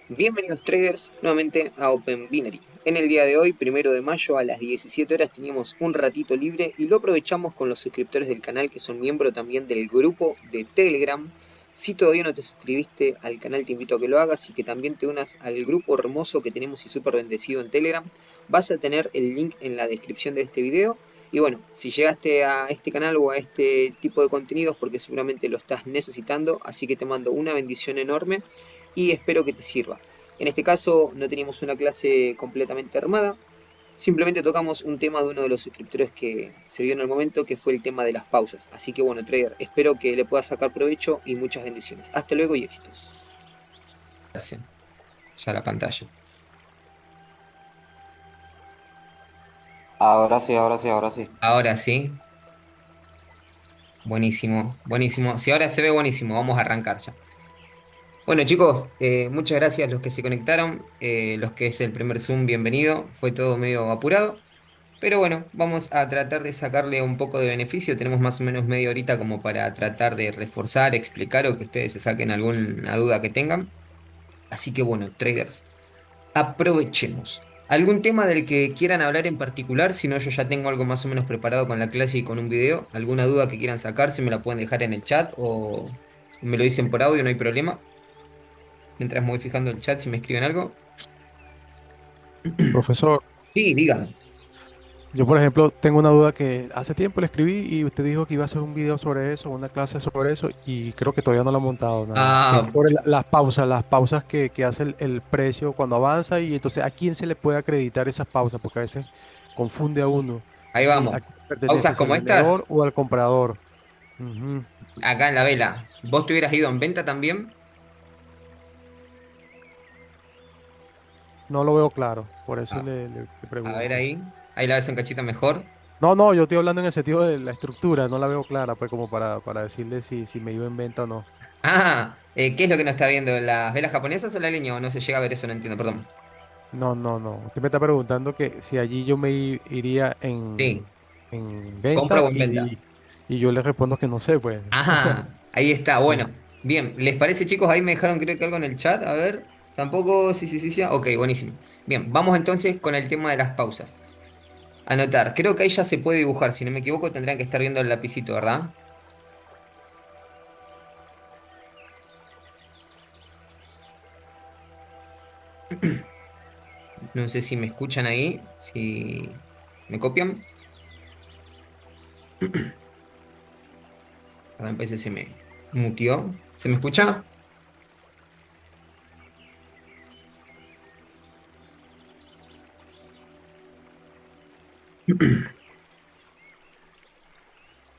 Bienvenidos traders nuevamente a Open Binary. En el día de hoy, 1 de mayo a las 17 horas, teníamos un ratito libre y lo aprovechamos con los suscriptores del canal que son miembros también del grupo de Telegram. Si todavía no te suscribiste al canal, te invito a que lo hagas y que también te unas al grupo hermoso que tenemos y súper bendecido en Telegram. Vas a tener el link en la descripción de este video. Y bueno, si llegaste a este canal o a este tipo de contenidos, porque seguramente lo estás necesitando, así que te mando una bendición enorme y espero que te sirva. En este caso no teníamos una clase completamente armada, simplemente tocamos un tema de uno de los suscriptores que se dio en el momento, que fue el tema de las pausas. Así que bueno, trader, espero que le puedas sacar provecho y muchas bendiciones. Hasta luego y éxitos. Ya la pantalla. Ahora sí, ahora sí, ahora sí. Ahora sí, buenísimo, buenísimo. Si ahora se ve buenísimo, vamos a arrancar ya. Bueno chicos, muchas gracias a los que se conectaron, los que es el primer Zoom, bienvenido. Fue todo medio apurado. Pero bueno, vamos a tratar de sacarle un poco de beneficio. Tenemos más o menos media horita como para tratar de reforzar, explicar o que ustedes se saquen alguna duda que tengan. Así que bueno, traders, aprovechemos. ¿Algún tema del que quieran hablar en particular? Si no, yo ya tengo algo más o menos preparado con la clase y con un video. ¿Alguna duda que quieran sacarse me la pueden dejar en el chat o me lo dicen por audio, no hay problema. Mientras me voy fijando el chat si me escriben algo. Profesor, Sí, díganme. yo por ejemplo tengo una duda que hace tiempo le escribí y usted dijo que iba a hacer un video sobre eso, una clase sobre eso y creo que todavía no lo ha montado nada. Que es Ah, sobre las pausas que hace el precio cuando avanza y entonces a quién se le puede acreditar esas pausas, porque a veces confunde a uno ahí a vamos. quién pertenece, Pausas si al como estas. vendedor o al comprador. Ujú. Acá en la vela, ¿vos te hubieras ido en venta también? No lo veo claro, por eso A, le a ver pregunto. ahí la ves en cachita mejor. No, no, yo estoy hablando en el sentido de la estructura, no la veo clara, pues como para decirle si me iba en venta o no. Ah, ¿qué es lo que no está viendo? ¿Las velas japonesas o la línea? O no se llega a ver eso, no entiendo, perdón. No, no, no. Usted me está preguntando que si allí yo iría Sí, en compra venta o en venta. y yo le respondo que no sé, pues. Ajá, ahí está, Sí. bueno. Bien, ¿les parece chicos? Ahí me dejaron creo que algo en el chat, a ver. Tampoco, sí, sí, sí, sí. Ok, buenísimo. Bien, vamos entonces con el tema de las pausas. Anotar, creo que ahí ya se puede dibujar, si no me equivoco tendrían que estar viendo el lapicito, ¿verdad? No sé si me escuchan ahí, si me copian. A ver, me parece que se me mutió. ¿Se me escucha?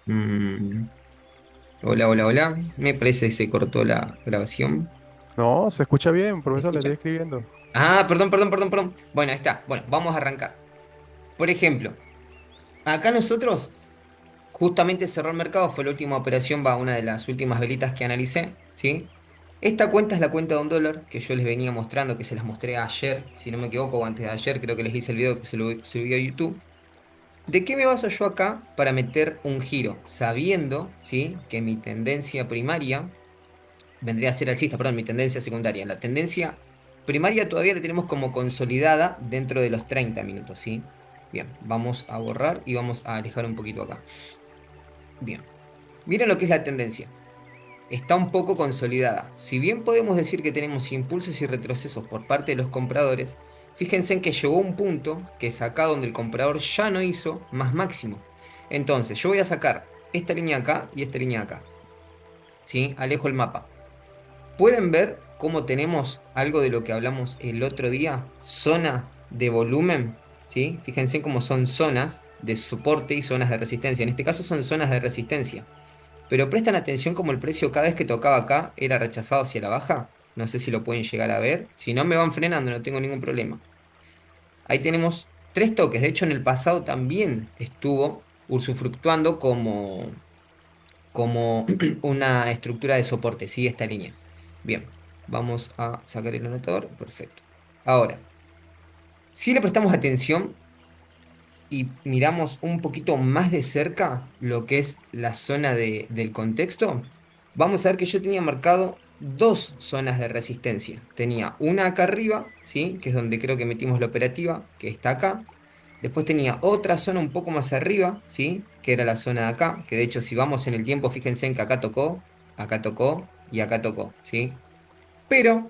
Mm, hola, hola, hola. Me parece que se cortó la grabación. No, se escucha bien, ¿Se profesor, le estoy escucha? escribiendo. Ah, perdón, perdón, perdón, perdón. Bueno, ahí está. Bueno, vamos a arrancar. Por ejemplo, acá nosotros justamente cerró el mercado, fue la última operación, va una de las últimas velitas que analicé, ¿sí? Esta cuenta es la cuenta de $1 que yo les venía mostrando, que se las mostré ayer, si no me equivoco, o antes de ayer, creo que les hice el video que se lo subí a YouTube. ¿De qué me baso yo acá para meter un giro? Sabiendo, ¿sí? Que mi tendencia primaria vendría a ser alcista, perdón, mi tendencia secundaria. La tendencia primaria todavía la tenemos como consolidada dentro de los 30 minutos, ¿sí? Bien, vamos a borrar y vamos a alejar un poquito acá. Bien, miren lo que es la tendencia. Está un poco consolidada. Si bien podemos decir que tenemos impulsos y retrocesos por parte de los compradores, fíjense en que llegó un punto que es acá donde el comprador ya no hizo más máximo. Entonces, yo voy a sacar esta línea acá y esta línea acá. ¿Sí? Alejo el mapa. ¿Pueden ver cómo tenemos algo de lo que hablamos el otro día? Zona de volumen. ¿Sí? Fíjense cómo son zonas de soporte y zonas de resistencia. En este caso son zonas de resistencia. Pero prestan atención como el precio cada vez que tocaba acá era rechazado hacia la baja. No sé si lo pueden llegar a ver. Si no, me van frenando, no tengo ningún problema. Ahí tenemos tres toques. De hecho, en el pasado también estuvo usufructuando como una estructura de soporte. Sigue esta línea. Bien, vamos a sacar el anotador. Perfecto. Ahora, si le prestamos atención y miramos un poquito más de cerca lo que es la zona del contexto, vamos a ver que yo tenía marcado dos zonas de resistencia. Tenía una acá arriba, ¿sí? Que es donde creo que metimos la operativa, que está acá. Después tenía otra zona un poco más arriba, ¿sí? Que era la zona de acá, que de hecho si vamos en el tiempo, fíjense en que acá tocó y acá tocó, ¿sí? Pero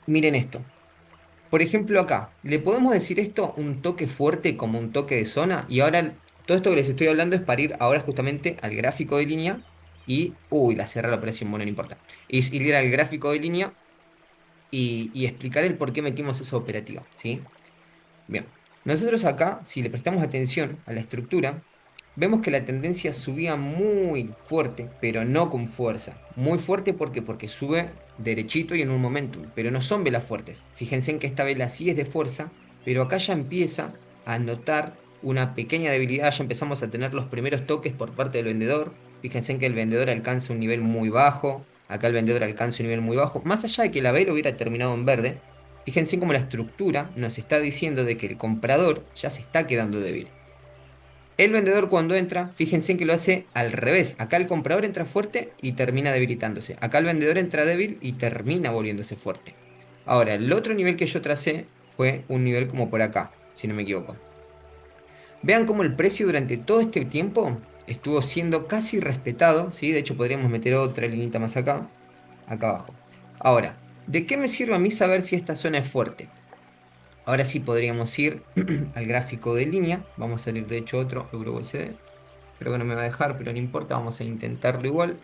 miren esto. Por ejemplo, acá, ¿le podemos decir esto un toque fuerte como un toque de zona? Y ahora, todo esto que les estoy hablando es para ir ahora justamente al gráfico de línea y, uy, la cerré la operación, bueno, no importa. Es ir al gráfico de línea y explicar el por qué metimos esa operativa, ¿sí? Bien, nosotros acá, si le prestamos atención a la estructura, vemos que la tendencia subía muy fuerte, pero no con fuerza. Muy fuerte porque sube derechito y en un momentum, pero no son velas fuertes. Fíjense en que esta vela sí es de fuerza, pero acá ya empieza a notar una pequeña debilidad, ya empezamos a tener los primeros toques por parte del vendedor. Fíjense en que el vendedor alcanza un nivel muy bajo, acá el vendedor alcanza un nivel muy bajo. Más allá de que la vela hubiera terminado en verde, fíjense cómo la estructura nos está diciendo de que el comprador ya se está quedando débil. El vendedor cuando entra, fíjense en que lo hace al revés. Acá el comprador entra fuerte y termina debilitándose. Acá el vendedor entra débil y termina volviéndose fuerte. Ahora, el otro nivel que yo tracé fue un nivel como por acá, si no me equivoco. Vean cómo el precio durante todo este tiempo estuvo siendo casi respetado, ¿sí? De hecho, podríamos meter otra linita más acá abajo. Ahora, ¿de qué me sirve a mí saber si esta zona es fuerte? Ahora sí podríamos ir al gráfico de línea. Vamos a salir de hecho otro Euro USD. Creo que no me va a dejar, pero no importa. Vamos a intentarlo igual.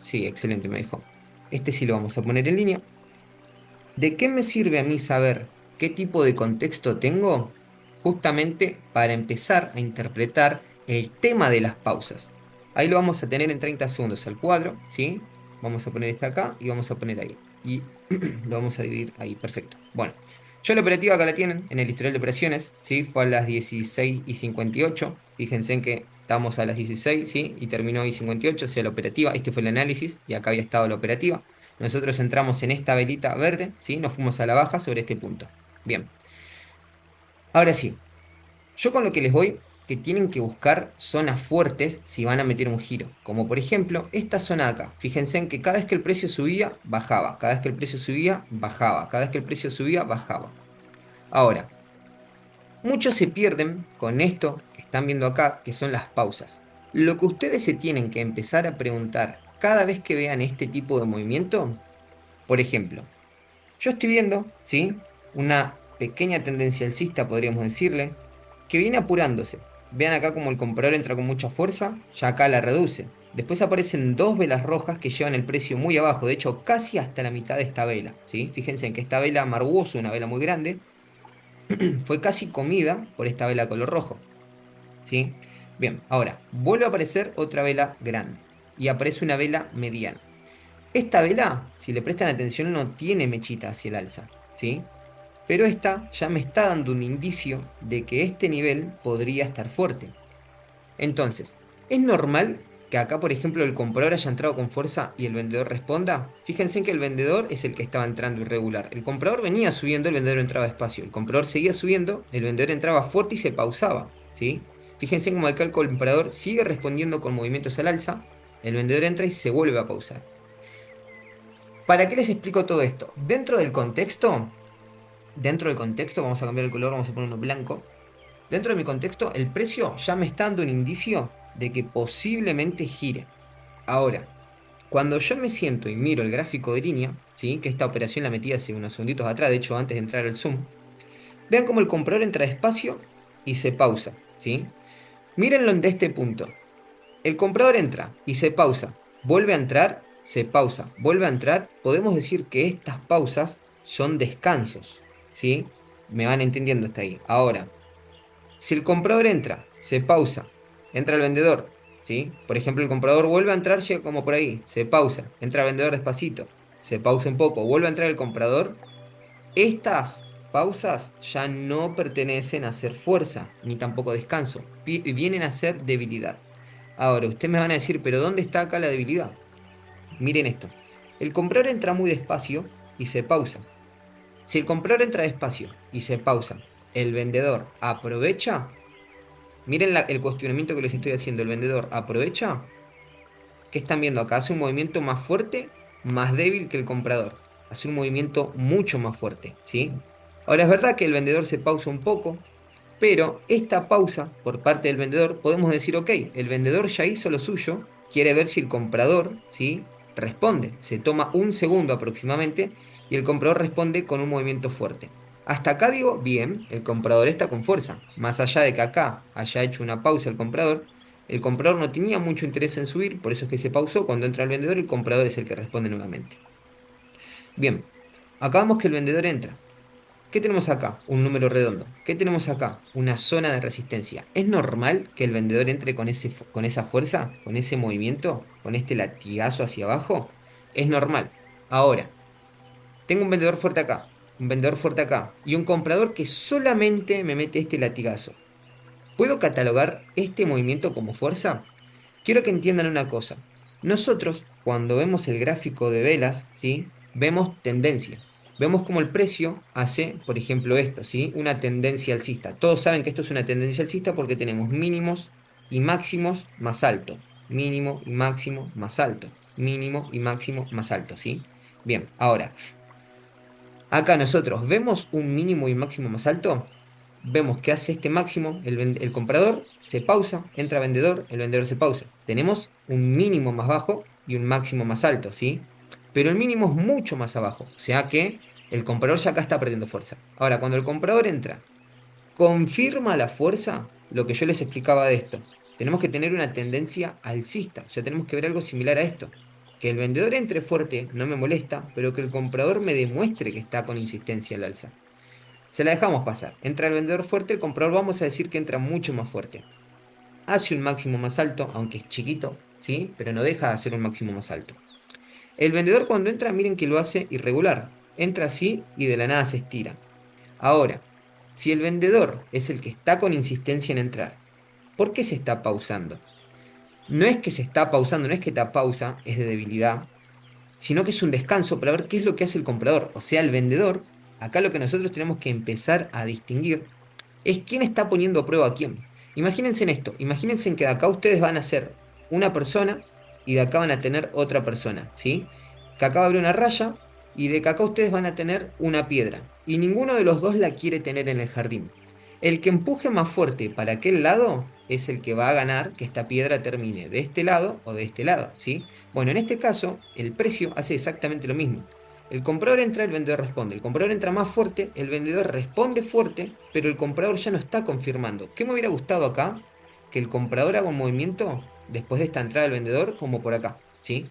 Sí, excelente, me dijo. Este sí lo vamos a poner en línea. ¿De qué me sirve a mí saber qué tipo de contexto tengo? Justamente para empezar a interpretar el tema de las pausas. Ahí lo vamos a tener en 30 segundos al cuadro, ¿sí? Vamos a poner este acá y vamos a poner ahí. Y lo vamos a dividir ahí, perfecto. Bueno, yo la operativa acá la tienen en el historial de operaciones, ¿sí? Fue a las 16:58. Fíjense en que estamos a las 16, ¿sí? Y terminó y 58, o sea, la operativa. Este fue el análisis y acá había estado la operativa. Nosotros entramos en esta velita verde, ¿sí? Nos fuimos a la baja sobre este punto. Bien, ahora sí, yo con lo que les voy, que tienen que buscar zonas fuertes si van a meter un giro. Como por ejemplo, esta zona de acá. Fíjense en que cada vez que el precio subía, bajaba. Cada vez que el precio subía, bajaba. Cada vez que el precio subía, bajaba. Ahora, muchos se pierden con esto que están viendo acá, que son las pausas. Lo que ustedes se tienen que empezar a preguntar cada vez que vean este tipo de movimiento, por ejemplo, yo estoy viendo, ¿sí? Una pequeña tendencia alcista, podríamos decirle, que viene apurándose. Vean acá como el comprador entra con mucha fuerza, ya acá la reduce. Después aparecen dos velas rojas que llevan el precio muy abajo, de hecho casi hasta la mitad de esta vela, ¿sí? Fíjense en que esta vela amargosa, una vela muy grande, fue casi comida por esta vela color rojo, ¿sí? Bien, ahora vuelve a aparecer otra vela grande y aparece una vela mediana. Esta vela, si le prestan atención, no tiene mechita hacia el alza, ¿sí? Pero esta ya me está dando un indicio de que este nivel podría estar fuerte. Entonces, ¿es normal que acá, por ejemplo, el comprador haya entrado con fuerza y el vendedor responda? Fíjense en que el vendedor es el que estaba entrando irregular. El comprador venía subiendo, el vendedor entraba despacio. El comprador seguía subiendo, el vendedor entraba fuerte y se pausaba, ¿sí? Fíjense cómo acá el comprador sigue respondiendo con movimientos al alza, el vendedor entra y se vuelve a pausar. ¿Para qué les explico todo esto? Dentro del contexto, vamos a cambiar el color, vamos a poner uno blanco. Dentro de mi contexto, el precio ya me está dando un indicio de que posiblemente gire. Ahora, cuando yo me siento y miro el gráfico de línea, ¿sí? Que esta operación la metí hace unos segunditos atrás, de hecho antes de entrar al Zoom, vean cómo el comprador entra despacio y se pausa, ¿sí? Mírenlo de este punto. El comprador entra y se pausa, vuelve a entrar, se pausa, vuelve a entrar. Podemos decir que estas pausas son descansos, ¿sí? Me van entendiendo hasta ahí. Ahora, si el comprador entra, se pausa, entra el vendedor, ¿sí? Por ejemplo, el comprador vuelve a entrar, llega como por ahí, se pausa, entra el vendedor despacito, se pausa un poco, vuelve a entrar el comprador. Estas pausas ya no pertenecen a ser fuerza, ni tampoco descanso, vienen a ser debilidad. Ahora, ustedes me van a decir, pero ¿dónde está acá la debilidad? Miren esto. El comprador entra muy despacio y se pausa. Si el comprador entra despacio y se pausa, el vendedor aprovecha. Miren el cuestionamiento que les estoy haciendo. ¿El vendedor aprovecha? ¿Qué están viendo acá? Hace un movimiento más fuerte, más débil que el comprador. Hace un movimiento mucho más fuerte, ¿sí? Ahora es verdad que el vendedor se pausa un poco, pero esta pausa por parte del vendedor, podemos decir, ok, el vendedor ya hizo lo suyo, quiere ver si el comprador, ¿sí? Responde. Se toma un segundo aproximadamente y el comprador responde con un movimiento fuerte. Hasta acá digo, bien, el comprador está con fuerza. Más allá de que acá haya hecho una pausa el comprador no tenía mucho interés en subir, por eso es que se pausó. Cuando entra el vendedor, el comprador es el que responde nuevamente. Bien, acá vemos que el vendedor entra. ¿Qué tenemos acá? Un número redondo. ¿Qué tenemos acá? Una zona de resistencia. ¿Es normal que el vendedor entre con con esa fuerza, con ese movimiento, con este latigazo hacia abajo? Es normal. Ahora, tengo un vendedor fuerte acá, un vendedor fuerte acá y un comprador que solamente me mete este latigazo. ¿Puedo catalogar este movimiento como fuerza? Quiero que entiendan una cosa. Nosotros, cuando vemos el gráfico de velas, ¿sí? Vemos tendencia. Vemos como el precio hace, por ejemplo, esto, ¿sí? Una tendencia alcista. Todos saben que esto es una tendencia alcista porque tenemos mínimos y máximos más alto. Mínimo y máximo más alto. Mínimo y máximo más alto, ¿sí? Bien, ahora, acá nosotros vemos un mínimo y máximo más alto, vemos que hace este máximo el comprador, se pausa, entra vendedor, el vendedor se pausa. Tenemos un mínimo más bajo y un máximo más alto, ¿sí? Pero el mínimo es mucho más abajo, o sea que el comprador ya acá está perdiendo fuerza. Ahora, cuando el comprador entra, confirma la fuerza, lo que yo les explicaba de esto. Tenemos que tener una tendencia alcista, o sea, tenemos que ver algo similar a esto. Que el vendedor entre fuerte no me molesta, pero que el comprador me demuestre que está con insistencia al alza. Se la dejamos pasar. Entra el vendedor fuerte, el comprador vamos a decir que entra mucho más fuerte. Hace un máximo más alto, aunque es chiquito, ¿sí? Pero no deja de hacer un máximo más alto. El vendedor cuando entra, miren que lo hace irregular. Entra así y de la nada se estira. Ahora, si el vendedor es el que está con insistencia en entrar, ¿por qué se está pausando? No es que se está pausando, no es que esta pausa es de debilidad, sino que es un descanso para ver qué es lo que hace el comprador, o sea, el vendedor. Acá lo que nosotros tenemos que empezar a distinguir es quién está poniendo a prueba a quién. Imagínense en esto, imagínense en que de acá ustedes van a ser una persona y de acá van a tener otra persona, ¿sí? Que acá va a haber una raya y de que acá ustedes van a tener una piedra y ninguno de los dos la quiere tener en el jardín. El que empuje más fuerte para aquel lado es el que va a ganar que esta piedra termine de este lado o de este lado, ¿sí? Bueno, en este caso, el precio hace exactamente lo mismo. El comprador entra, el vendedor responde. El comprador entra más fuerte, el vendedor responde fuerte, pero el comprador ya no está confirmando. ¿Qué me hubiera gustado acá? Que el comprador haga un movimiento después de esta entrada del vendedor, como por acá, ¿sí?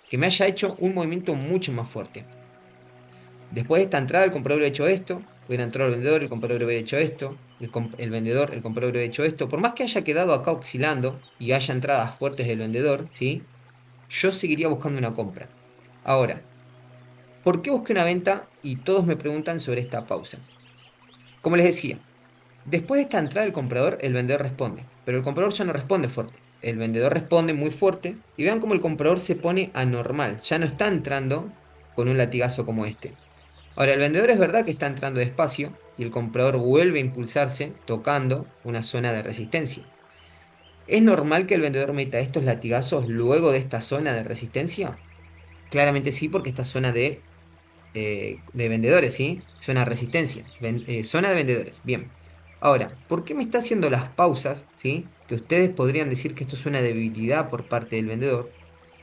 Que me haya hecho un movimiento mucho más fuerte. Después de esta entrada, el comprador hubiera hecho esto, hubiera entrado el vendedor, el comprador hubiera hecho esto, el vendedor, el comprador hubiera hecho esto. Por más que haya quedado acá oscilando y haya entradas fuertes del vendedor, ¿sí? Yo seguiría buscando una compra. Ahora, ¿por qué busqué una venta? Y todos me preguntan sobre esta pausa. Como les decía, después de esta entrada del comprador, el vendedor responde, pero el comprador ya no responde fuerte. El vendedor responde muy fuerte y vean cómo el comprador se pone anormal, ya no está entrando con un latigazo como este. Ahora, el vendedor es verdad que está entrando despacio y el comprador vuelve a impulsarse tocando una zona de resistencia. ¿Es normal que el vendedor meta estos latigazos luego de esta zona de resistencia? Claramente sí, porque esta zona de vendedores, ¿sí? Zona de resistencia, zona de vendedores, bien. Ahora, ¿por qué me está haciendo las pausas, ¿sí? Que ustedes podrían decir que esto es una debilidad por parte del vendedor.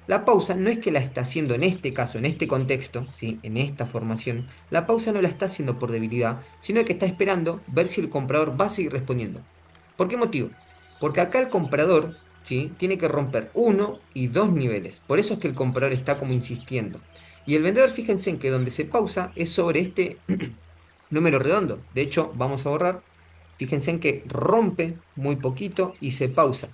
La pausa no es que la está haciendo en este caso, en este contexto, ¿sí? En esta formación. La pausa no la está haciendo por debilidad, sino que está esperando ver si el comprador va a seguir respondiendo. ¿Por qué motivo? Porque acá el comprador, ¿sí? Tiene que romper uno y dos niveles. Por eso es que el comprador está como insistiendo. Y el vendedor, fíjense en que donde se pausa es sobre este número redondo. De hecho, vamos a borrar. Fíjense en que rompe muy poquito y se pausa.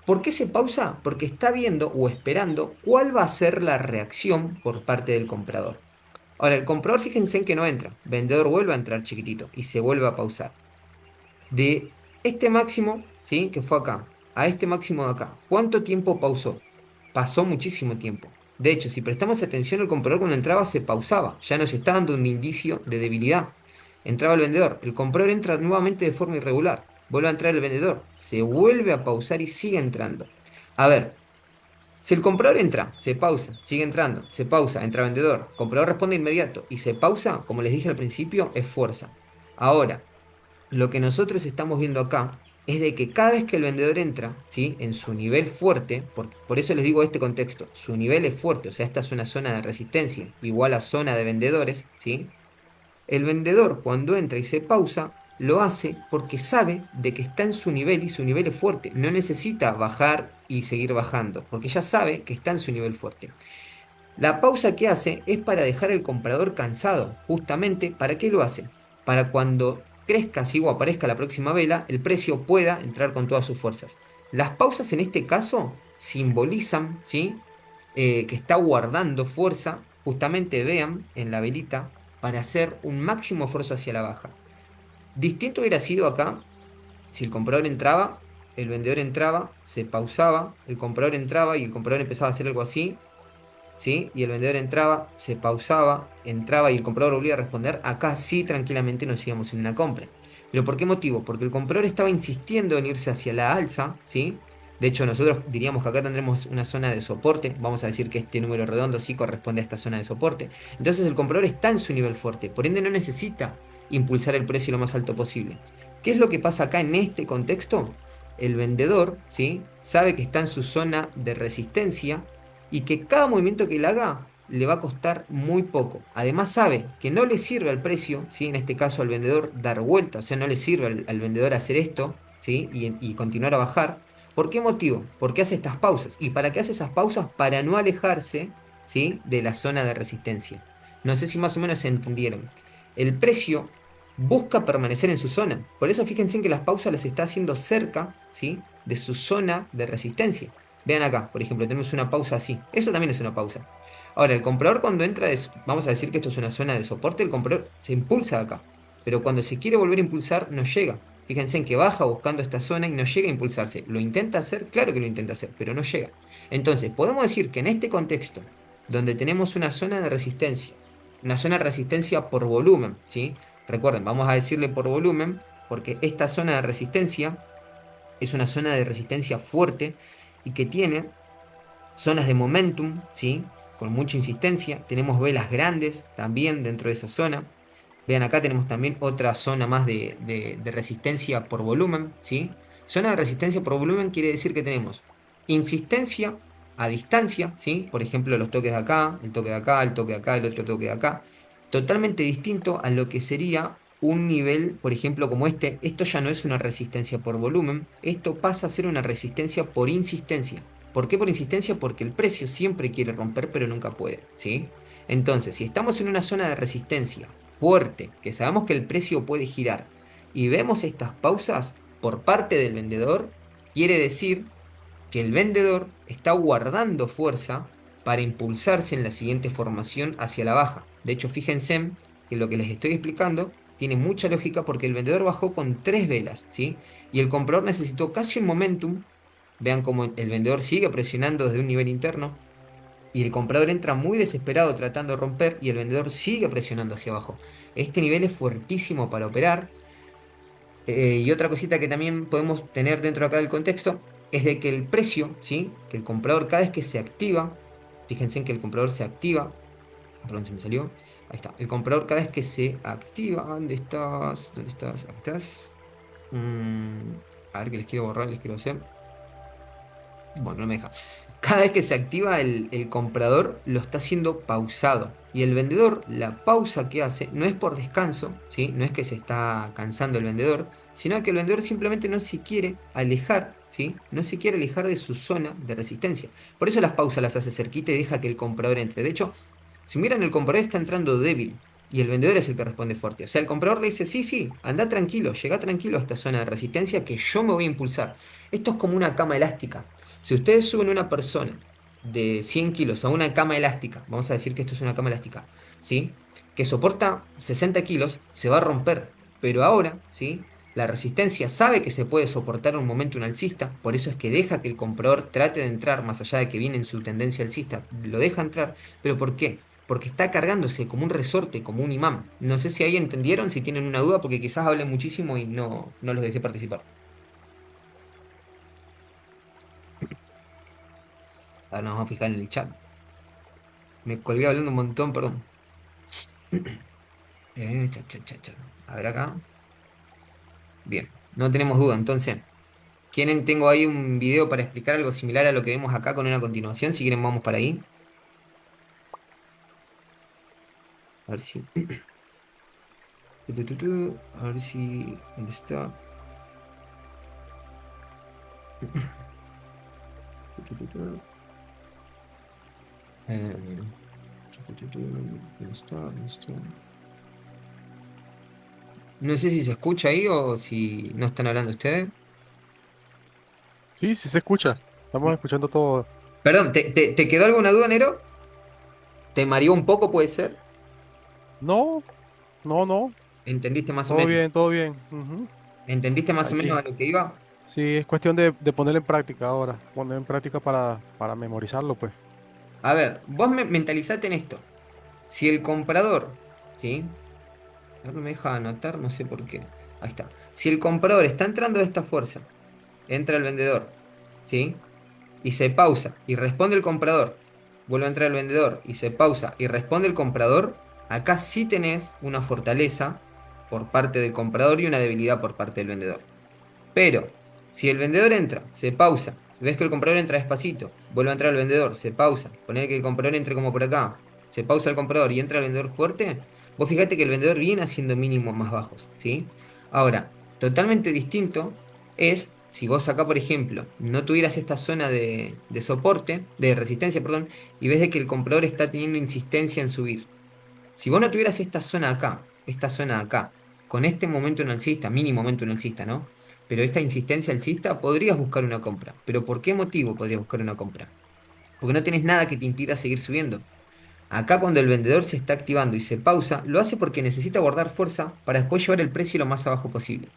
¿Por qué se pausa? Porque está viendo o esperando cuál va a ser la reacción por parte del comprador. Ahora, el comprador, fíjense en que no entra. Vendedor vuelve a entrar chiquitito y se vuelve a pausar. De este máximo, ¿sí? Que fue acá, a este máximo de acá, ¿cuánto tiempo pausó? Pasó muchísimo tiempo. De hecho, si prestamos atención, el comprador cuando entraba se pausaba, ya nos está dando un indicio de debilidad. Entraba el vendedor, el comprador entra nuevamente de forma irregular, vuelve a entrar el vendedor, se vuelve a pausar y sigue entrando. A ver, Si el comprador entra, se pausa, sigue entrando, se pausa, entra vendedor, comprador responde inmediato y se pausa, como les dije al principio, es fuerza. Ahora, lo que nosotros estamos viendo acá es de que cada vez que el vendedor entra, ¿sí? En su nivel fuerte, por eso les digo este contexto, su nivel es fuerte, o sea, esta es una zona de resistencia, igual a zona de vendedores, ¿sí? El vendedor cuando entra y se pausa, lo hace porque sabe de que está en su nivel y su nivel es fuerte. No necesita bajar y seguir bajando, porque ya sabe que está en su nivel fuerte. La pausa que hace es para dejar al comprador cansado. Justamente, ¿para qué lo hace? Para cuando crezca así o aparezca la próxima vela, el precio pueda entrar con todas sus fuerzas. Las pausas en este caso simbolizan, ¿sí? Que está guardando fuerza. Justamente vean en la velita para hacer un máximo esfuerzo hacia la baja. Distinto hubiera sido acá si el comprador entraba, el vendedor entraba, se pausaba, el comprador entraba y el comprador empezaba a hacer algo así, ¿sí? Y el vendedor entraba, se pausaba, entraba y el comprador volvía a responder. Acá sí tranquilamente nos íbamos en una compra. ¿Pero por qué motivo? Porque el comprador estaba insistiendo en irse hacia la alza, ¿sí? De hecho, nosotros diríamos que acá tendremos una zona de soporte. Vamos a decir que este número redondo sí corresponde a esta zona de soporte. Entonces el comprador está en su nivel fuerte, por ende no necesita impulsar el precio lo más alto posible. ¿Qué es lo que pasa acá en este contexto? El vendedor, ¿sí? Sabe que está en su zona de resistencia y que cada movimiento que él haga le va a costar muy poco. Además sabe que no le sirve al precio, ¿sí? En este caso al vendedor dar vuelta, o sea, no le sirve al vendedor hacer esto, ¿sí? Y continuar a bajar. ¿Por qué motivo? Porque hace estas pausas. ¿Y para qué hace esas pausas? Para no alejarse, ¿sí? De la zona de resistencia. No sé si más o menos se entendieron. El precio busca permanecer en su zona. Por eso fíjense en que las pausas las está haciendo cerca, ¿sí? De su zona de resistencia. Vean acá, por ejemplo, tenemos una pausa así. Eso también es una pausa. Ahora, el comprador cuando entra, vamos a decir que esto es una zona de soporte, el comprador se impulsa acá. Pero cuando se quiere volver a impulsar, no llega. Fíjense en que baja buscando esta zona y no llega a impulsarse. ¿Lo intenta hacer? Claro que lo intenta hacer, pero no llega. Entonces, podemos decir que en este contexto, donde tenemos una zona de resistencia, una zona de resistencia por volumen, ¿sí? Recuerden, vamos a decirle por volumen, porque esta zona de resistencia es una zona de resistencia fuerte y que tiene zonas de momentum, ¿sí? Con mucha insistencia. Tenemos velas grandes también dentro de esa zona. Vean, acá tenemos también otra zona más de resistencia por volumen, ¿sí? Zona de resistencia por volumen quiere decir que tenemos insistencia a distancia, ¿sí? Por ejemplo, los toques de acá, el toque de acá, el toque de acá, el otro toque de acá. Totalmente distinto a lo que sería un nivel, por ejemplo, como este. Esto ya no es una resistencia por volumen, esto pasa a ser una resistencia por insistencia. ¿Por qué por insistencia? Porque el precio siempre quiere romper, pero nunca puede, ¿sí? Entonces, si estamos en una zona de resistencia fuerte, que sabemos que el precio puede girar, y vemos estas pausas por parte del vendedor, quiere decir que el vendedor está guardando fuerza para impulsarse en la siguiente formación hacia la baja. De hecho, fíjense que lo que les estoy explicando tiene mucha lógica porque el vendedor bajó con tres velas, ¿sí? Y el comprador necesitó casi un momentum. Vean cómo el vendedor sigue presionando desde un nivel interno y el comprador entra muy desesperado tratando de romper y el vendedor sigue presionando hacia abajo. Este nivel es fuertísimo para operar. Y otra cosita que también podemos tener dentro acá del contexto es de que el precio, ¿sí? Que el comprador cada vez que se activa, fíjense en que el comprador se activa, perdón, se me salió, ahí está, el comprador cada vez que se activa, ¿dónde estás? ¿Dónde estás? Acá estás. Mm, a ver que les quiero borrar, les quiero hacer. Bueno, no me deja. Cada vez que se activa el comprador, lo está haciendo pausado. Y el vendedor, la pausa que hace, no es por descanso, ¿sí? No es que se está cansando el vendedor, sino que el vendedor simplemente no se quiere alejar, ¿sí? No se quiere alejar de su zona de resistencia. Por eso las pausas las hace cerquita y deja que el comprador entre. De hecho, si miran, el comprador está entrando débil. Y el vendedor es el que responde fuerte. O sea, el comprador le dice, sí, sí, anda tranquilo, llega tranquilo a esta zona de resistencia que yo me voy a impulsar. Esto es como una cama elástica. Si ustedes suben una persona de 100 kilos a una cama elástica, vamos a decir que esto es una cama elástica, ¿sí? Que soporta 60 kilos, se va a romper. Pero ahora, ¿sí? La resistencia sabe que se puede soportar un momento un alcista, por eso es que deja que el comprador trate de entrar, más allá de que viene en su tendencia alcista, lo deja entrar. ¿Pero por qué? Porque está cargándose como un resorte, como un imán. No sé si ahí entendieron, si tienen una duda, porque quizás hablé muchísimo y no los dejé participar. Ahora nos vamos a fijar en el chat. Me colgué hablando un montón, perdón. Cha, cha, cha, cha. A ver acá. Bien, no tenemos duda. Entonces, ¿quieren? Tengo ahí un video para explicar algo similar a lo que vemos acá con una continuación. Si quieren, vamos para ahí. A ver si. A ver si. ¿Dónde está? Eh, ¿Dónde está? ¿Dónde está? No sé si se escucha ahí o si no están hablando ustedes. Sí, sí se escucha. Estamos escuchando todo. Perdón, ¿te quedó alguna duda, Nero? ¿Te mareó un poco, puede ser? No, no, no. ¿Entendiste más o Todo menos? bien, todo bien. Ujú. ¿Entendiste más o menos Aquí. a lo que iba? Sí, es cuestión de ponerlo en práctica ahora. Poner en práctica para memorizarlo, pues. A ver, vos mentalizate en esto. Si el comprador, ¿sí? Ahora no me deja anotar, no sé por qué. Ahí está. Si el comprador está entrando de esta fuerza, entra el vendedor, ¿sí? Y se pausa y responde el comprador. Vuelve a entrar el vendedor y se pausa y responde el comprador. Acá sí tenés una fortaleza por parte del comprador y una debilidad por parte del vendedor. Pero, si el vendedor entra, se pausa, ves que el comprador entra despacito, vuelve a entrar el vendedor, se pausa, poner que el comprador entre como por acá, se pausa el comprador y entra el vendedor fuerte, vos fíjate que el vendedor viene haciendo mínimos más bajos, ¿sí? Ahora, totalmente distinto es si vos acá, por ejemplo, no tuvieras esta zona de soporte, de resistencia, perdón, y ves de que el comprador está teniendo insistencia en subir. Si vos no tuvieras esta zona acá, con este momento en alcista, mini momento en alcista, ¿no? Pero esta insistencia alcista, podrías buscar una compra. ¿Pero por qué motivo podrías buscar una compra? Porque no tenés nada que te impida seguir subiendo. Acá cuando el vendedor se está activando y se pausa, lo hace porque necesita guardar fuerza para después llevar el precio lo más abajo posible.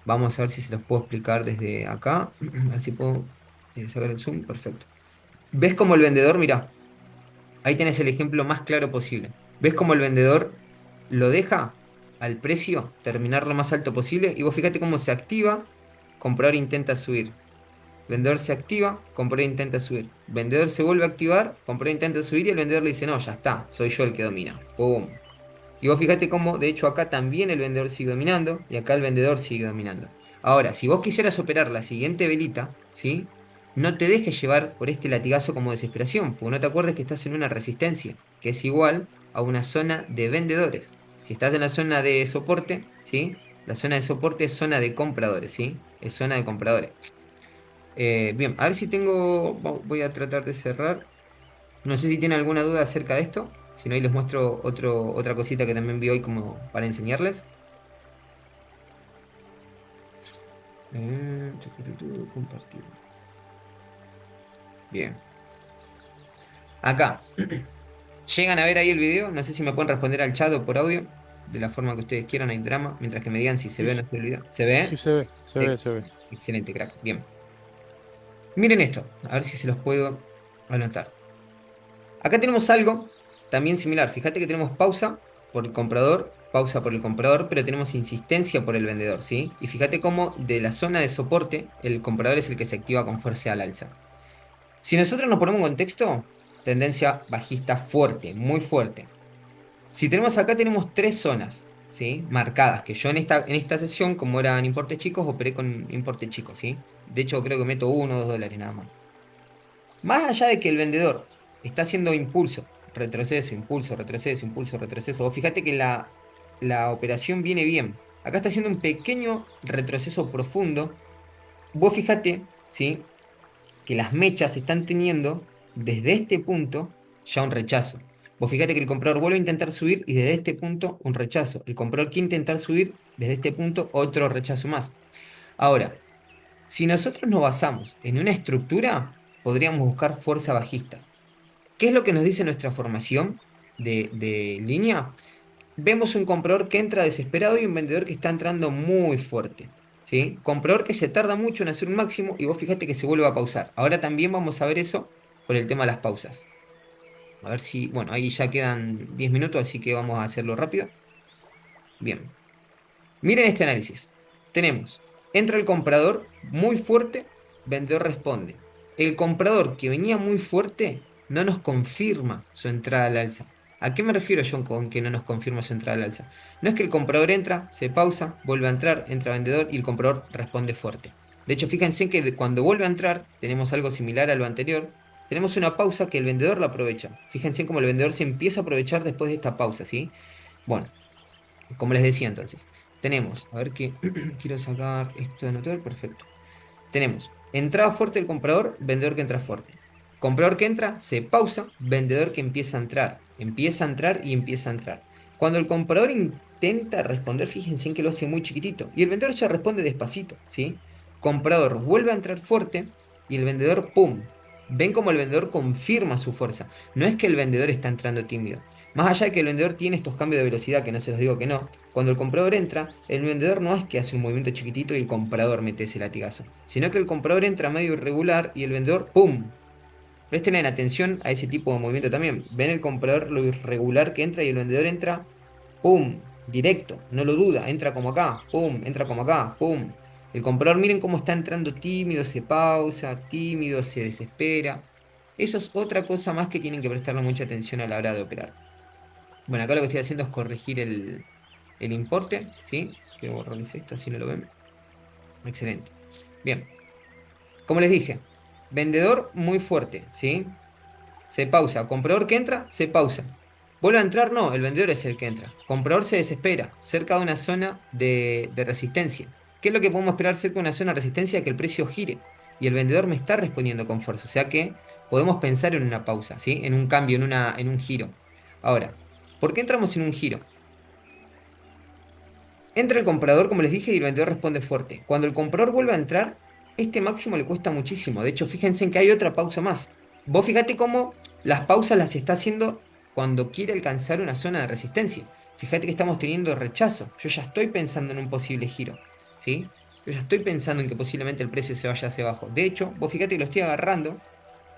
Vamos a ver si se los puedo explicar desde acá. A ver si puedo sacar el zoom. Perfecto. ¿Ves cómo el vendedor, mira, ahí tenés el ejemplo más claro posible? ¿Ves cómo el vendedor lo deja al precio terminar lo más alto posible? Y vos fíjate cómo se activa, comprador intenta subir. Vendedor se activa, comprador intenta subir. Vendedor se vuelve a activar, comprador intenta subir y el vendedor le dice, no, ya está, soy yo el que domina. ¡Pum! Y vos fíjate cómo, de hecho, acá también el vendedor sigue dominando y acá el vendedor sigue dominando. Ahora, si vos quisieras operar la siguiente velita, ¿sí? No te dejes llevar por este latigazo como desesperación, porque no te acuerdes que estás en una resistencia, que es igual a una zona de vendedores. Si estás en la zona de soporte, ¿sí? La zona de soporte es zona de compradores, ¿sí? Es zona de compradores. Bien, a ver si tengo, voy a tratar de cerrar. No sé si tienen alguna duda acerca de esto. Si no, ahí les muestro otra cosita que también vi hoy como para enseñarles. Compartir. Bien. Acá. ¿Llegan a ver ahí el video? No sé si me pueden responder al chat o por audio. De la forma que ustedes quieran, hay drama. Mientras que me digan si se Sí, ve o no se ve el video. ¿Se ve? sí se ve, se ve, se ve. Excelente, crack. Bien. Miren esto. A ver si se los puedo anotar. Acá tenemos algo también similar. Fíjate que tenemos pausa por el comprador, pausa por el comprador, pero tenemos insistencia por el vendedor, ¿sí? Y fíjate cómo de la zona de soporte el comprador es el que se activa con fuerza al alza. Si nosotros nos ponemos en contexto, tendencia bajista fuerte, muy fuerte. Si tenemos acá, tenemos tres zonas, ¿sí? Marcadas, que yo en esta sesión, como eran importes chicos, operé con importes chicos, ¿sí? De hecho, creo que meto $1 o $2 nada más. Más allá de que el vendedor está haciendo impulso, retroceso, impulso, retroceso, impulso, retroceso, vos fíjate que la operación viene bien. Acá está haciendo un pequeño retroceso profundo. Vos fíjate, ¿sí? Que las mechas están teniendo desde este punto ya un rechazo. Vos fíjate que el comprador vuelve a intentar subir y desde este punto un rechazo. El comprador quiere intentar subir desde este punto otro rechazo más. Ahora, si nosotros nos basamos en una estructura, podríamos buscar fuerza bajista. ¿Qué es lo que nos dice nuestra formación de línea? Vemos un comprador que entra desesperado y un vendedor que está entrando muy fuerte. ¿Sí? Comprador que se tarda mucho en hacer un máximo y vos fíjate que se vuelve a pausar. Ahora también vamos a ver eso por el tema de las pausas. A ver si, bueno, ahí ya quedan 10 minutos, así que vamos a hacerlo rápido. Bien, miren este análisis. Tenemos, entra el comprador muy fuerte, vendedor responde. El comprador que venía muy fuerte no nos confirma su entrada al alza. ¿A qué me refiero yo con que no nos confirma su entrada al alza? No es que el comprador entra, se pausa, vuelve a entrar, entra vendedor y el comprador responde fuerte. De hecho, fíjense que cuando vuelve a entrar, tenemos algo similar a lo anterior. Tenemos una pausa que el vendedor la aprovecha. Fíjense cómo el vendedor se empieza a aprovechar después de esta pausa, ¿sí? Bueno, como les decía entonces, tenemos, a ver qué, quiero sacar esto de notar, perfecto. Tenemos entrada fuerte del comprador, vendedor que entra fuerte. Comprador que entra, se pausa, vendedor que empieza a entrar y empieza a entrar. Cuando el comprador intenta responder, fíjense en que lo hace muy chiquitito y el vendedor ya responde despacito, ¿sí? Comprador vuelve a entrar fuerte y el vendedor, ¡pum! Ven como el vendedor confirma su fuerza. No es que el vendedor está entrando tímido. Más allá de que el vendedor tiene estos cambios de velocidad, que no se los digo que no, cuando el comprador entra, el vendedor no es que hace un movimiento chiquitito y el comprador mete ese latigazo, sino que el comprador entra medio irregular y el vendedor, ¡pum! Presten atención a ese tipo de movimiento también. Ven el comprador lo irregular que entra y el vendedor entra, ¡pum! Directo, no lo duda, entra como acá, ¡pum! Entra como acá, ¡pum! El comprador, miren cómo está entrando tímido, se pausa, tímido, se desespera. Eso es otra cosa más que tienen que prestarle mucha atención a la hora de operar. Bueno, acá lo que estoy haciendo es corregir el importe, ¿sí? Quiero borrarles esto, así no lo ven. Excelente. Bien, como les dije, vendedor muy fuerte, ¿sí? Se pausa. Comprador que entra, se pausa. ¿Vuelve a entrar? No, el vendedor es el que entra. Comprador se desespera, cerca de una zona de resistencia. ¿Qué es lo que podemos esperar cerca de una zona de resistencia? Que el precio gire. Y el vendedor me está respondiendo con fuerza. O sea que podemos pensar en una pausa, ¿sí? En un cambio, en un giro. Ahora, ¿por qué entramos en un giro? Entra el comprador, como les dije, y el vendedor responde fuerte. Cuando el comprador vuelve a entrar, este máximo le cuesta muchísimo. De hecho, fíjense en que hay otra pausa más. Vos fíjate cómo las pausas las está haciendo cuando quiere alcanzar una zona de resistencia. Fíjate que estamos teniendo rechazo. Yo ya estoy pensando en un posible giro, ¿sí? Yo ya estoy pensando en que posiblemente el precio se vaya hacia abajo. De hecho, vos fíjate que lo estoy agarrando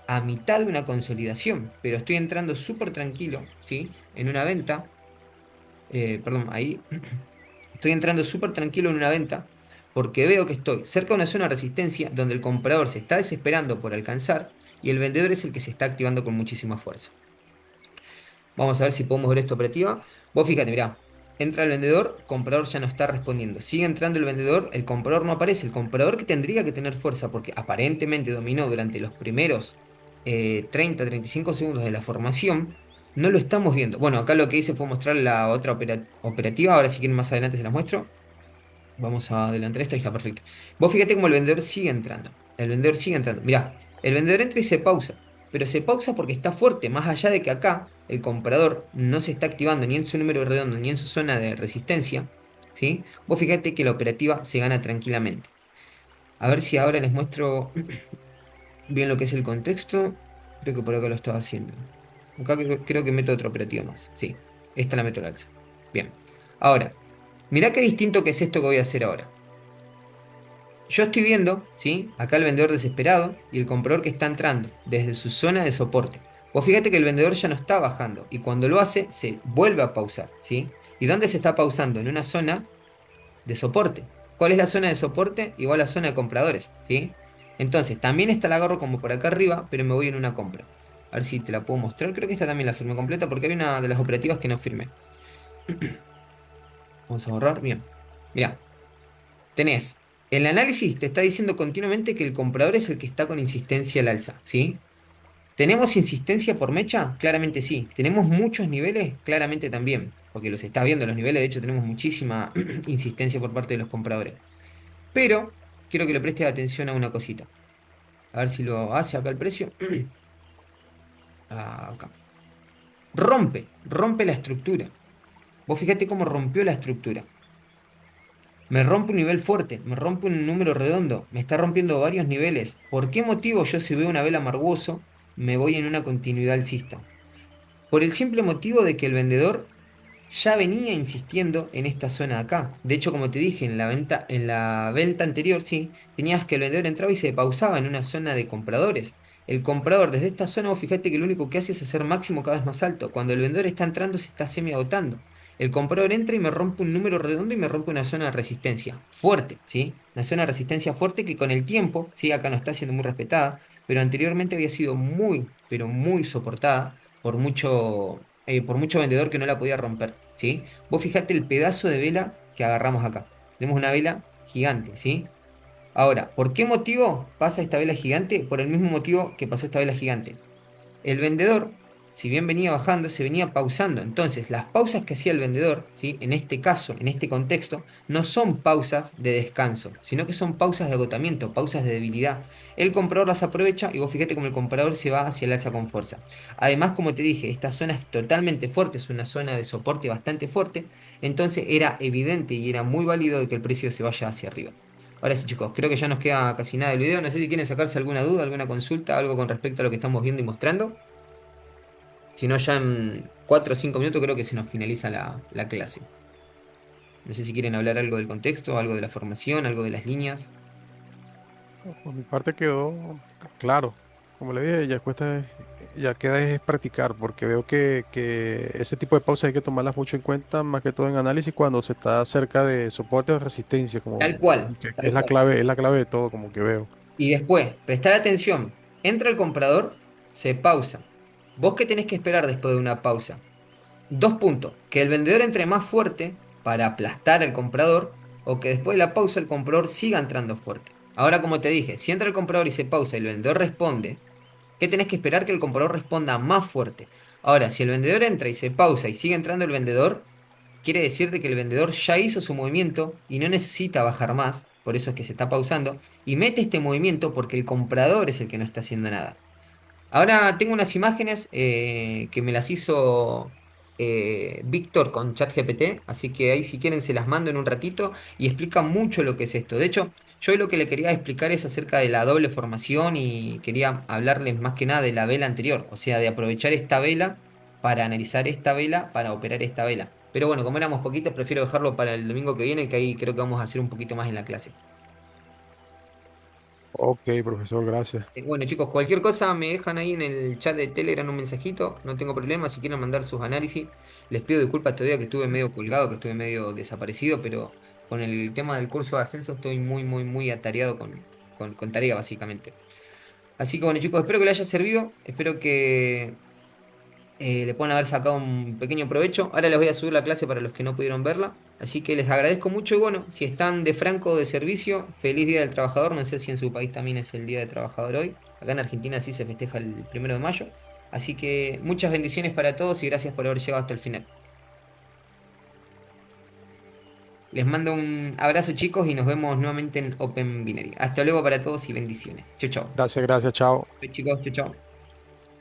a mitad de una consolidación, pero estoy entrando súper tranquilo, ¿sí? En una venta, perdón, ahí. Estoy entrando súper tranquilo en una venta porque veo que estoy cerca de una zona de resistencia donde el comprador se está desesperando por alcanzar y el vendedor es el que se está activando con muchísima fuerza. Vamos a ver si podemos ver esta operativa. Vos fíjate, mirá, entra el vendedor, comprador ya no está respondiendo. Sigue entrando el vendedor, el comprador no aparece. El comprador que tendría que tener fuerza porque aparentemente dominó durante los primeros 30-35 segundos de la formación, no lo estamos viendo. Bueno, acá lo que hice fue mostrar la otra operativa. Ahora si quieren más adelante se las muestro. Vamos a adelantar esto, ahí está perfecto. Vos fíjate cómo el vendedor sigue entrando. El vendedor sigue entrando. Mirá, el vendedor entra y se pausa. Pero se pausa porque está fuerte, más allá de que acá el comprador no se está activando ni en su número redondo ni en su zona de resistencia. ¿Sí? Vos fíjate que la operativa se gana tranquilamente. A ver si ahora les muestro bien lo que es el contexto. Creo que por acá lo estaba haciendo. Acá creo que meto otra operativa más. Sí, esta la meto al alza. Bien. Ahora, mirá qué distinto que es esto que voy a hacer ahora. Yo estoy viendo, ¿sí? Acá el vendedor desesperado y el comprador que está entrando desde su zona de soporte. Vos fíjate que el vendedor ya no está bajando y cuando lo hace se vuelve a pausar, ¿sí? ¿Y dónde se está pausando? En una zona de soporte. ¿Cuál es la zona de soporte? Igual a la zona de compradores, ¿sí? Entonces, también esta la agarro como por acá arriba, pero me voy en una compra. A ver si te la puedo mostrar. Creo que esta también la firmé completa porque hay una de las operativas que no firmé. Vamos a borrar. Bien. Mirá. Tenés, el análisis te está diciendo continuamente que el comprador es el que está con insistencia al alza, ¿sí? ¿Tenemos insistencia por mecha? Claramente sí. ¿Tenemos muchos niveles? Claramente también, porque los estás viendo los niveles, de hecho tenemos muchísima insistencia por parte de los compradores. Pero quiero que le prestes atención a una cosita. A ver si lo hace acá el precio. Acá. Rompe la estructura. Vos fíjate cómo rompió la estructura. Me rompe un nivel fuerte, me rompe un número redondo, me está rompiendo varios niveles. ¿Por qué motivo yo si veo una vela amargoso me voy en una continuidad alcista? Por el simple motivo de que el vendedor ya venía insistiendo en esta zona de acá. De hecho, como te dije, en la venta anterior, sí, tenías que el vendedor entraba y se pausaba en una zona de compradores. El comprador desde esta zona, vos fíjate que lo único que hace es hacer máximo cada vez más alto. Cuando el vendedor está entrando, se está semi-agotando. El comprador entra y me rompe un número redondo y me rompe una zona de resistencia fuerte, ¿sí? Una zona de resistencia fuerte que con el tiempo, ¿sí? Acá no está siendo muy respetada, pero anteriormente había sido muy, pero muy soportada por mucho vendedor que no la podía romper, ¿sí? Vos fijate el pedazo de vela que agarramos acá. Tenemos una vela gigante, ¿sí? Ahora, ¿por qué motivo pasa esta vela gigante? Por el mismo motivo que pasó esta vela gigante. El vendedor, si bien venía bajando, se venía pausando. Entonces, las pausas que hacía el vendedor, ¿sí? En este caso, en este contexto, no son pausas de descanso, sino que son pausas de agotamiento, pausas de debilidad. El comprador las aprovecha y vos fíjate cómo el comprador se va hacia el alza con fuerza. Además, como te dije, esta zona es totalmente fuerte, es una zona de soporte bastante fuerte, entonces era evidente y era muy válido de que el precio se vaya hacia arriba. Ahora sí, chicos, creo que ya nos queda casi nada del video. No sé si quieren sacarse alguna duda, alguna consulta, algo con respecto a lo que estamos viendo y mostrando. Si no, ya en 4 o 5 minutos creo que se nos finaliza la clase. No sé si quieren hablar algo del contexto, algo de la formación, algo de las líneas. Por mi parte quedó claro. Como le dije, ya queda es practicar, porque veo que ese tipo de pausas hay que tomarlas mucho en cuenta, más que todo en análisis, cuando se está cerca de soporte o resistencia, Tal como cual, que tal cual. es la clave de todo, como que veo. Y después, prestar atención. Entra el comprador, se pausa. ¿Vos qué tenés que esperar después de una pausa? Dos puntos. Que el vendedor entre más fuerte para aplastar al comprador o que después de la pausa el comprador siga entrando fuerte. Ahora, como te dije, si entra el comprador y se pausa y el vendedor responde, ¿qué tenés que esperar? Que el comprador responda más fuerte. Ahora, si el vendedor entra y se pausa y sigue entrando el vendedor, quiere decirte que el vendedor ya hizo su movimiento y no necesita bajar más, por eso es que se está pausando, y mete este movimiento porque el comprador es el que no está haciendo nada. Ahora tengo unas imágenes que me las hizo Víctor con ChatGPT, así que ahí si quieren se las mando en un ratito y explica mucho lo que es esto. De hecho, yo lo que le quería explicar es acerca de la doble formación y quería hablarles más que nada de la vela anterior, o sea, de aprovechar esta vela para analizar esta vela, para operar esta vela. Pero bueno, como éramos poquitos, prefiero dejarlo para el domingo que viene, que ahí creo que vamos a hacer un poquito más en la clase. Ok, profesor, gracias. Bueno, chicos, cualquier cosa me dejan ahí en el chat de Telegram un mensajito, no tengo problema, si quieren mandar sus análisis. Les pido disculpas todavía que estuve medio colgado, que estuve medio desaparecido, pero con el tema del curso de ascenso estoy muy, muy, muy atareado con tarea, básicamente. Así que bueno, chicos, espero que les haya servido, espero que le pueden haber sacado un pequeño provecho. Ahora les voy a subir la clase para los que no pudieron verla. Así que les agradezco mucho y bueno, si están de franco de servicio, feliz Día del Trabajador. No sé si en su país también es el Día del Trabajador hoy. Acá en Argentina sí se festeja el 1 de mayo. Así que muchas bendiciones para todos y gracias por haber llegado hasta el final. Les mando un abrazo chicos y nos vemos nuevamente en Open Binary. Hasta luego para todos y bendiciones. Chau, chau. Gracias, gracias, chao. Chicos, chau, chau.